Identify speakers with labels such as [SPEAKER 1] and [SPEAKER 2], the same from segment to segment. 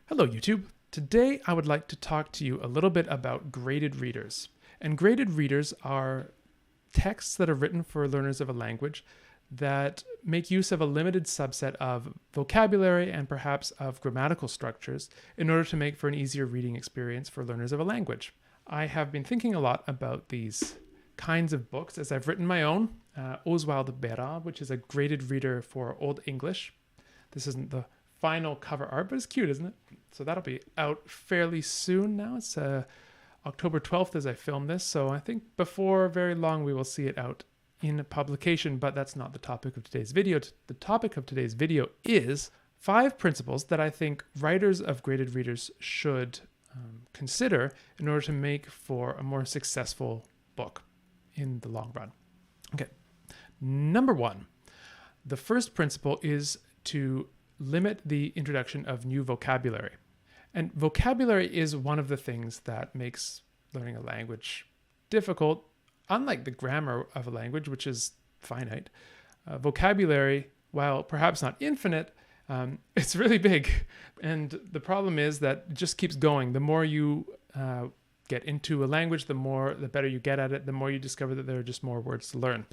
[SPEAKER 1] Hello, YouTube. Today I would like to talk to you a little bit about graded readers. And graded readers are texts that are written for learners of a language that make use of a limited subset of vocabulary and perhaps of grammatical structures in order to make for an easier reading experience for learners of a language. I have been thinking a lot about these kinds of books as I've written my own, Oswald Bera, which is a graded reader for Old English. This isn't the final cover art, but it's cute, isn't it? So that'll be out fairly soon now. It's October 12th as I film this, so I think before very long we will see it out in publication, but that's not the topic of today's video. The topic of today's video is 5 principles that I think writers of graded readers should consider in order to make for a more successful book in the long run. Okay, number 1. The first principle is to limit the introduction of new vocabulary. And vocabulary is one of the things that makes learning a language difficult. Unlike the grammar of a language, which is finite, vocabulary, while perhaps not infinite, it's really big. And the problem is that it just keeps going. The more you get into a language, the better you get at it, the more you discover that there are just more words to learn.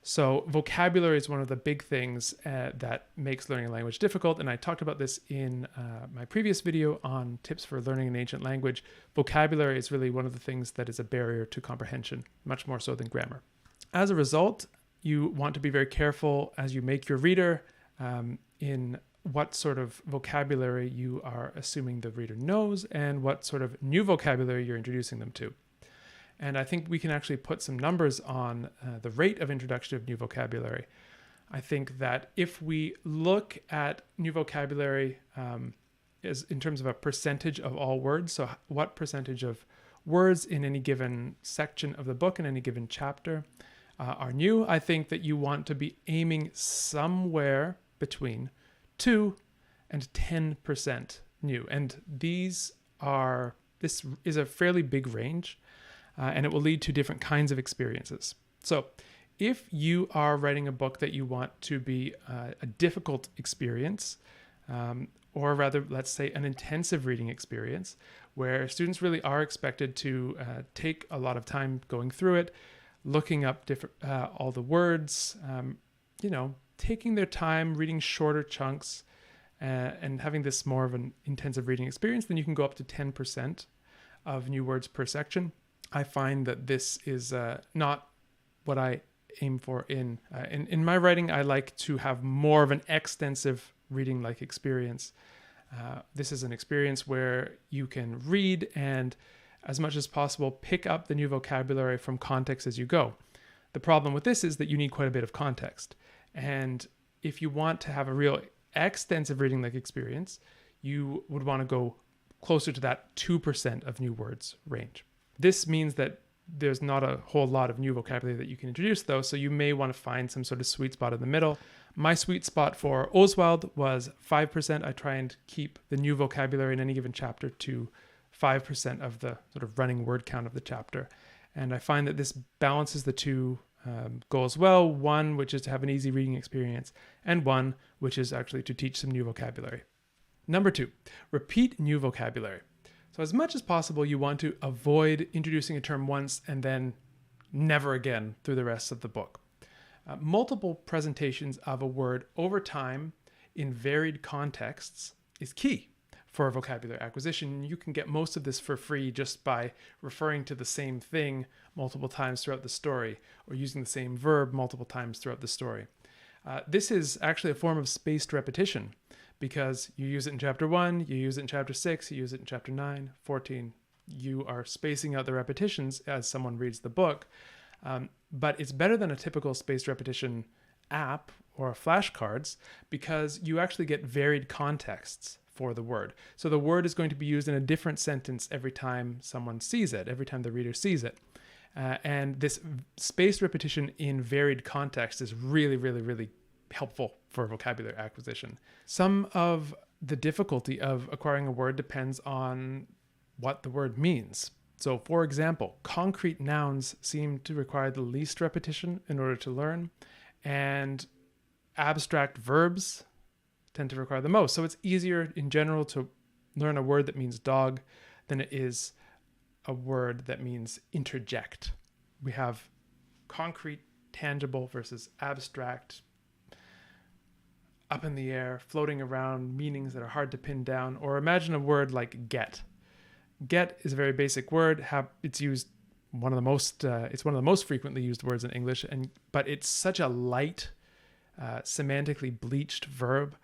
[SPEAKER 1] So vocabulary is one of the big things that makes learning a language difficult. And I talked about this in my previous video on tips for learning an ancient language. Vocabulary is really one of the things that is a barrier to comprehension, much more so than grammar. As a result, you want to be very careful as you make your reader in what sort of vocabulary you are assuming the reader knows and what sort of new vocabulary you're introducing them to. And I think we can actually put some numbers on the rate of introduction of new vocabulary. I think that if we look at new vocabulary as in terms of a percentage of all words, so what percentage of words in any given section of the book, in any given chapter, are new, I think that you want to be aiming somewhere between 2 and 10% new. And this is a fairly big range. And it will lead to different kinds of experiences. So if you are writing a book that you want to be a difficult experience, or rather, let's say an intensive reading experience, where students really are expected to take a lot of time going through it, looking up all the words, taking their time, reading shorter chunks, and having this more of an intensive reading experience, then you can go up to 10% of new words per section. I find that this is not what I aim for in my writing. I like to have more of an extensive reading-like experience. This is an experience where you can read and, as much as possible, pick up the new vocabulary from context as you go. The problem with this is that you need quite a bit of context. And if you want to have a real extensive reading-like experience, you would want to go closer to that 2% of new words range. This means that there's not a whole lot of new vocabulary that you can introduce, though, so you may want to find some sort of sweet spot in the middle. My sweet spot for Oswald was 5%. I try and keep the new vocabulary in any given chapter to 5% of the sort of running word count of the chapter. And I find that this balances the two goals well. One, which is to have an easy reading experience, and one, which is actually to teach some new vocabulary. Number 2, repeat new vocabulary. So as much as possible, you want to avoid introducing a term once and then never again through the rest of the book. Multiple presentations of a word over time in varied contexts is key for vocabulary acquisition. You can get most of this for free just by referring to the same thing multiple times throughout the story or using the same verb multiple times throughout the story. This is actually a form of spaced repetition, because you use it in chapter 1, you use it in chapter 6, you use it in chapter 9, 14. You are spacing out the repetitions as someone reads the book. But it's better than a typical spaced repetition app or flashcards because you actually get varied contexts for the word. So the word is going to be used in a different sentence every time someone sees it, every time the reader sees it. And this spaced repetition in varied context is really, really, really helpful for vocabulary acquisition. Some of the difficulty of acquiring a word depends on what the word means. So, for example, concrete nouns seem to require the least repetition in order to learn, and abstract verbs tend to require the most. So it's easier in general to learn a word that means dog than it is a word that means interject. We have concrete, tangible versus abstract, up in the air, floating around, meanings that are hard to pin down. Or imagine a word like get. Get is a very basic word. It's used it's one of the most frequently used words in English, but it's such a light, semantically bleached verb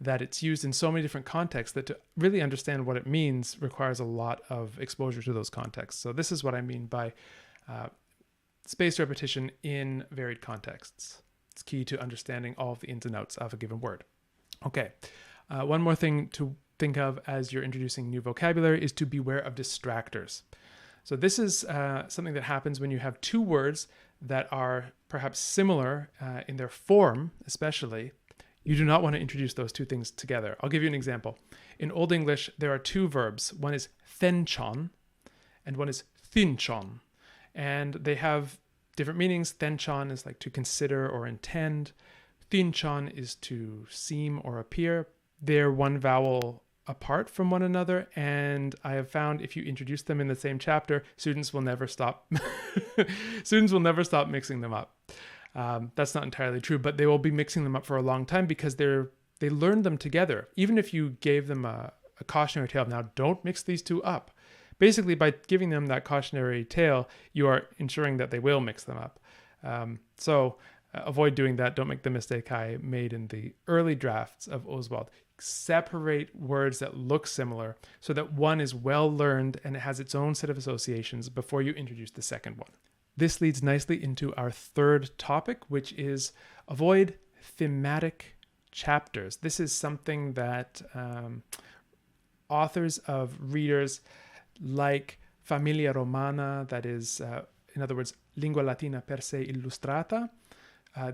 [SPEAKER 1] that it's used in so many different contexts that to really understand what it means requires a lot of exposure to those contexts. So this is what I mean by spaced repetition in varied contexts. It's key to understanding all of the ins and outs of a given word. Okay, one more thing to think of as you're introducing new vocabulary is to beware of distractors. So this is something that happens when you have two words that are perhaps similar in their form, especially. You do not want to introduce those two things together. I'll give you an example. In Old English, there are two verbs. One is thenchon and one is thinchon. And they have different meanings. Thenchon is like to consider or intend. Thinchon is to seem or appear. They're one vowel apart from one another, and I have found if you introduce them in the same chapter, students will never stop mixing them up. That's not entirely true, but they will be mixing them up for a long time because they learned them together. Even if you gave them a cautionary tale, now don't mix these two up. Basically, by giving them that cautionary tale, you are ensuring that they will mix them up. So avoid doing that. Don't make the mistake I made in the early drafts of Oswald. Separate words that look similar so that one is well learned and it has its own set of associations before you introduce the second one. This leads nicely into our third topic, which is avoid thematic chapters. This is something that authors of readers like Familia Romana, that is, in other words, Lingua Latina per se Illustrata.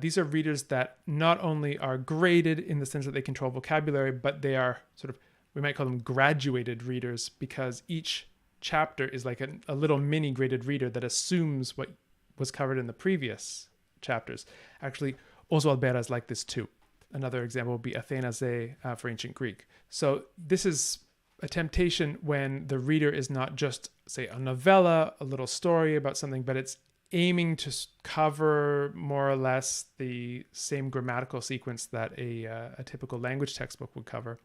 [SPEAKER 1] These are readers that not only are graded in the sense that they control vocabulary, but they are sort of, we might call them graduated readers because each chapter is like a little mini graded reader that assumes what was covered in the previous chapters. Actually, Oswald Bera is like this too. Another example would be Athenaze for ancient Greek. So this is a temptation when the reader is not just, say, a novella, a little story about something, but it's aiming to cover more or less the same grammatical sequence that a typical language textbook would cover.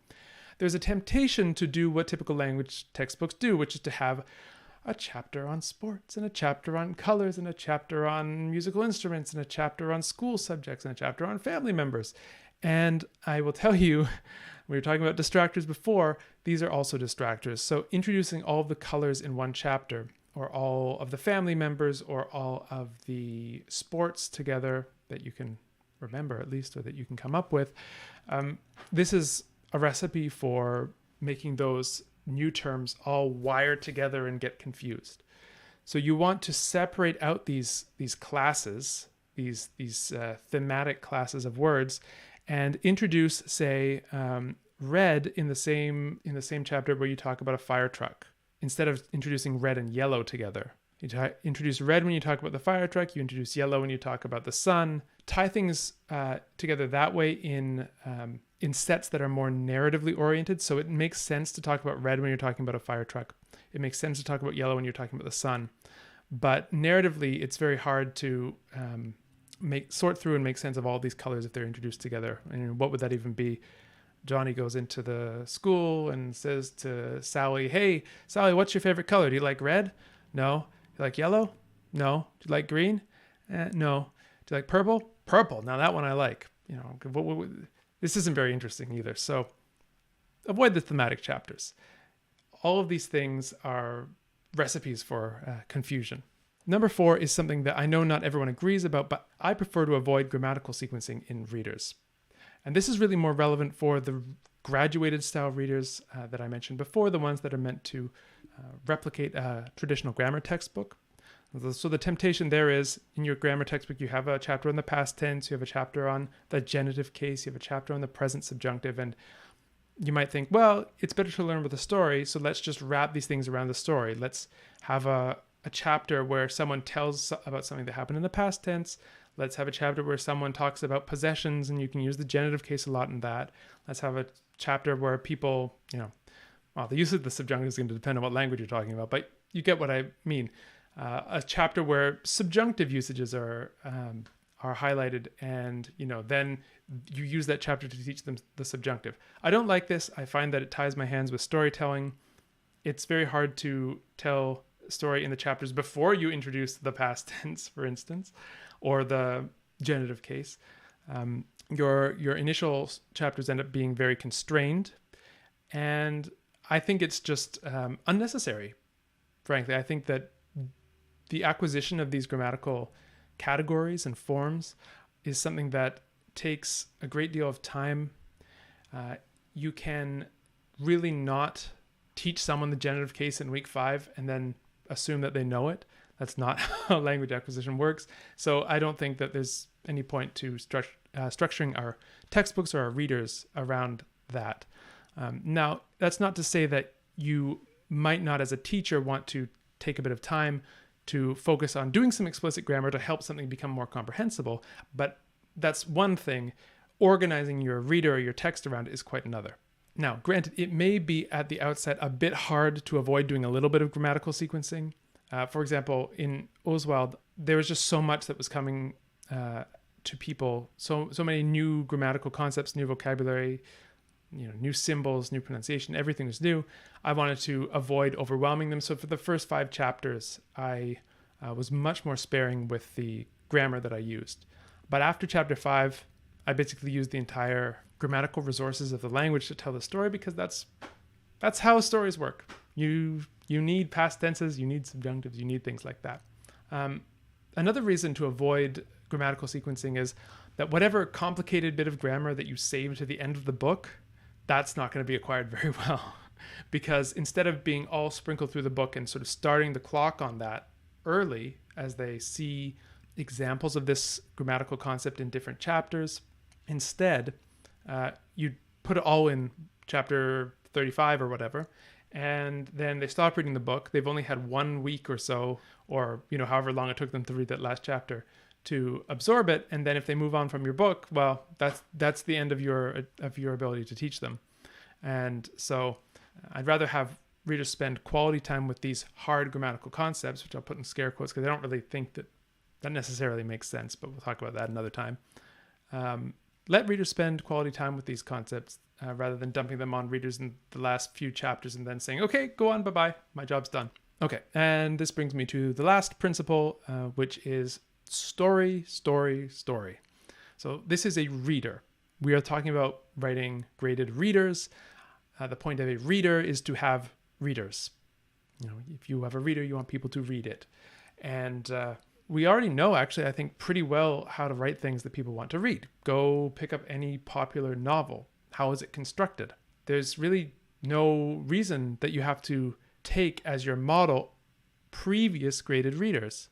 [SPEAKER 1] There's a temptation to do what typical language textbooks do, which is to have a chapter on sports and a chapter on colors and a chapter on musical instruments and a chapter on school subjects and a chapter on family members. And I will tell you, we were talking about distractors before, these are also distractors. So introducing all of the colors in one chapter, or all of the family members, or all of the sports together that you can remember at least, or that you can come up with. This is a recipe for making those new terms all wire together and get confused. So you want to separate out these classes, these thematic classes of words, and introduce, say, red in the same chapter where you talk about a fire truck. Instead of introducing red and yellow together. You introduce red when you talk about the fire truck, you introduce yellow when you talk about the sun. Tie things together that way in sets that are more narratively oriented, so it makes sense to talk about red when you're talking about a fire truck. It makes sense to talk about yellow when you're talking about the sun. But narratively, it's very hard to sort through and make sense of all these colors if they're introduced together. And what would that even be? Johnny goes into the school and says to Sally, "Hey, Sally, what's your favorite color? Do you like red? No. Do you like yellow? No. Do you like green? No. Do you like purple? Purple. Now that one I like." You know, this isn't very interesting either. So avoid the thematic chapters. All of these things are recipes for confusion. Number 4 is something that I know not everyone agrees about, but I prefer to avoid grammatical sequencing in readers. And this is really more relevant for the graduated style readers that I mentioned before, the ones that are meant to replicate a traditional grammar textbook. So the temptation there is, in your grammar textbook, you have a chapter on the past tense, you have a chapter on the genitive case, you have a chapter on the present subjunctive, and you might think, well, it's better to learn with a story, so let's just wrap these things around the story. Let's have a chapter where someone tells about something that happened in the past tense. Let's have a chapter where someone talks about possessions and you can use the genitive case a lot in that. Let's have a chapter where people, well, the use of the subjunctive is going to depend on what language you're talking about, but you get what I mean. A chapter where subjunctive usages are highlighted, and then you use that chapter to teach them the subjunctive. I don't like this. I find that it ties my hands with storytelling. It's very hard to tell a story in the chapters before you introduce the past tense, for instance, or the genitive case. Your initial chapters end up being very constrained, and I think it's just unnecessary, frankly. I think that the acquisition of these grammatical categories and forms is something that takes a great deal of time. You can really not teach someone the genitive case in week 5 and then assume that they know it. That's not how language acquisition works. So I don't think that there's any point to structuring our textbooks or our readers around that. Now, that's not to say that you might not, as a teacher, want to take a bit of time to focus on doing some explicit grammar to help something become more comprehensible. But that's one thing. Organizing your reader or your text around it is quite another. Now, granted, it may be at the outset a bit hard to avoid doing a little bit of grammatical sequencing. For example, in Oswald, there was just so much that was coming to people, so many new grammatical concepts, new vocabulary, new symbols, new pronunciation, everything was new. I wanted to avoid overwhelming them. So for the first 5 chapters, I was much more sparing with the grammar that I used. But after chapter 5, I basically used the entire grammatical resources of the language to tell the story, because that's how stories work. You need past tenses, you need subjunctives, you need things like that. Another reason to avoid grammatical sequencing is that whatever complicated bit of grammar that you save to the end of the book, that's not going to be acquired very well. Because instead of being all sprinkled through the book and sort of starting the clock on that early as they see examples of this grammatical concept in different chapters, instead, you put it all in chapter 35 or whatever, and then they stop reading the book. They've only had 1 week or so, or however long it took them to read that last chapter, to absorb it. And then if they move on from your book, well, that's the end of your ability to teach them. And so I'd rather have readers spend quality time with these hard grammatical concepts, which I'll put in scare quotes because I don't really think that necessarily makes sense, but we'll talk about that another time. Let readers spend quality time with these concepts rather than dumping them on readers in the last few chapters and then saying, okay, go on, bye-bye, my job's done. Okay, and this brings me to the last principle, which is story, story, story. So this is a reader. We are talking about writing graded readers. The point of a reader is to have readers. If you have a reader, you want people to read it. And we already know, actually, I think pretty well how to write things that people want to read. Go pick up any popular novel. How is it constructed? There's really no reason that you have to take as your model previous graded readers.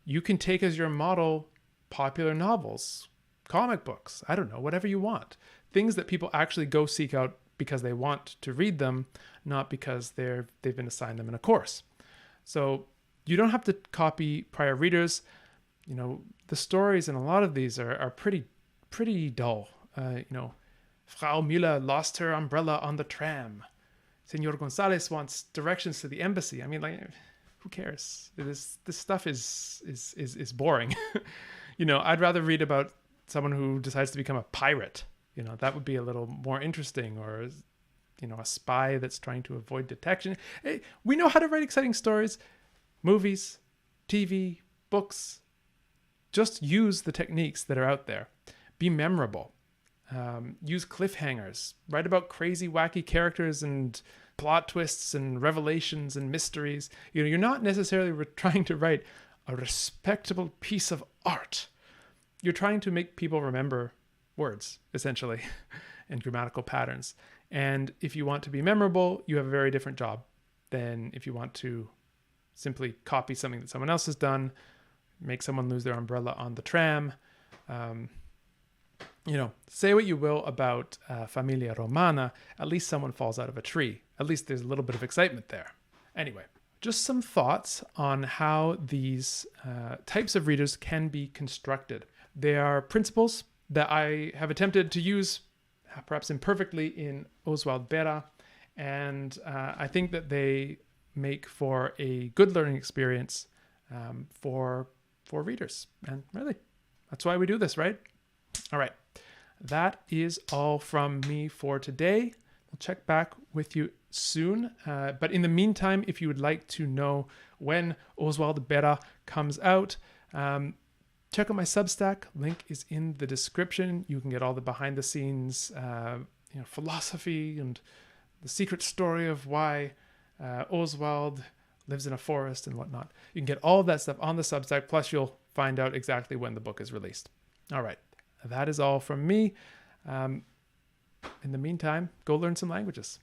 [SPEAKER 1] You can take as your model popular novels, comic books, I don't know, whatever you want. Things that people actually go seek out because they want to read them, not because they've been assigned them in a course. So you don't have to copy prior readers. The stories in a lot of these are pretty dull. Frau Müller lost her umbrella on the tram. Senor Gonzalez wants directions to the embassy. I mean, who cares? This stuff is boring. I'd rather read about someone who decides to become a pirate. That would be a little more interesting, or a spy that's trying to avoid detection. Hey, we know how to write exciting stories. Movies, TV, books. Just use the techniques that are out there. Be memorable. Use cliffhangers. Write about crazy, wacky characters and plot twists and revelations and mysteries. You're not necessarily trying to write a respectable piece of art. You're trying to make people remember words, essentially, and grammatical patterns. And if you want to be memorable, you have a very different job than if you want to simply copy something that someone else has done, make someone lose their umbrella on the tram. Say what you will about Familia Romana, at least someone falls out of a tree. At least there's a little bit of excitement there. Anyway, just some thoughts on how these types of readers can be constructed. They are principles that I have attempted to use, perhaps imperfectly, in Oswald Bera, And I think that they make for a good learning experience for readers. And really, that's why we do this, right? All right. That is all from me for today. I'll check back with you soon. But in the meantime, if you would like to know when Oswald Bera comes out, check out my Substack. Link is in the description. You can get all the behind the scenes philosophy and the secret story of why Oswald lives in a forest and whatnot. You can get all of that stuff on the Substack, plus you'll find out exactly when the book is released. All right, that is all from me. In the meantime, go learn some languages.